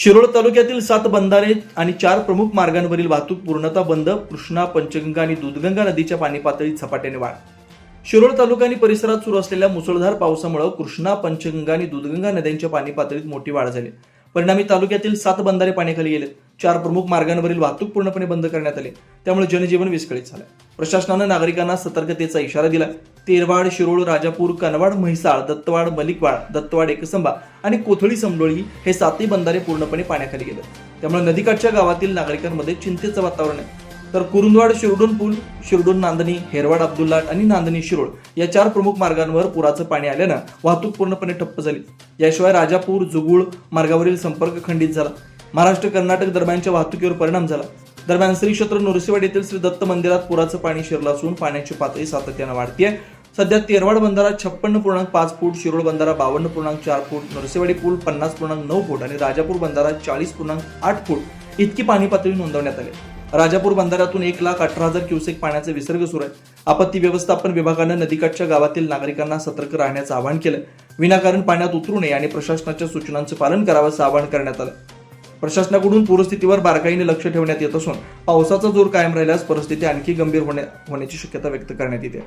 शिरोळ तालुक्यातील 7 बंधारे आणि 4 प्रमुख मार्गांवरील वाहतूक पूर्णतः बंद. कृष्णा, पंचगंगा आणि दूधगंगा नदीच्या पाणी पातळीत झपाट्याने वाढ. शिरोळ तालुका आणि परिसरात सुरू असलेल्या मुसळधार पावसामुळे कृष्णा, पंचगंगा आणि दूधगंगा नद्यांच्या पाणी पातळीत मोठी वाढ झाली. परिणामी तालुक्यातील 7 बंधारे पाण्याखाली गेलेत. 4 प्रमुख मार्गांवरील वाहतूक पूर्णपणे बंद करण्यात आली. त्यामुळे जनजीवन विस्कळीत झालं. प्रशासनानं नागरिकांना सतर्कतेचा इशारा दिला. तेरवाड, शिरोळ, राजापूर, कनवाड, म्हैसाळ, दत्तवाड, मलिकवाड, दत्तवाड, एकसंबा आणि कोथळी समडोळी हे 7ही बंधारे पूर्णपणे पाण्याखाली गेले. त्यामुळे नदीकाठच्या गावातील नागरिकांमध्ये चिंतेचं वातावरण आहे. तर कुरुंदवाड, शिरडोन पूल, शिरडोन नांदणी, हेरवाड, अब्दुल्लाट आणि नांदणी शिरोळ या 4 प्रमुख मार्गांवर पुराचं पाणी आल्यानं वाहतूक पूर्णपणे ठप्प झाली. याशिवाय राजापूर, जुगुळ मार्गावरील संपर्क खंडित झाला. महाराष्ट्र कर्नाटक दरम्यानच्या वाहतुकीवर परिणाम झाला. दरम्यान श्री क्षेत्र नृसिंहवाडी येथील श्री दत्त मंदिरात पुराचं पाणी शिरलं असून पाण्याची पातळी सातत्यानं वाढतीये. सध्या तेरवाड बंधारा 56.5 फूट, शिरोळ बंधारा 52.4 फूट, नृसिंहवाडी पूल 50.9 फूट आणि राजापूर बंधारा 40.8 फूट इतकी पाणी पातळी नोंदवण्यात आली. राजापूर बंधाऱ्यातून 1,18,000 क्युसेक पाण्याचा विसर्ग सुरू आहे. आपत्ती व्यवस्थापन विभागानं नदीकाठच्या गावातील नागरिकांना सतर्क राहण्याचं आवाहन केलं. विनाकारण पाण्यात उतरू नये आणि प्रशासनाच्या सूचनांचं पालन करावं असं आवाहन करण्यात आलं. प्रशासनाकडून पूरस्थितीवर बारकाईने लक्ष ठेवण्यात येत असून पावसाचा जोर कायम राहिल्यास परिस्थिती आणखी गंभीर होण्याची शक्यता व्यक्त करण्यात येते.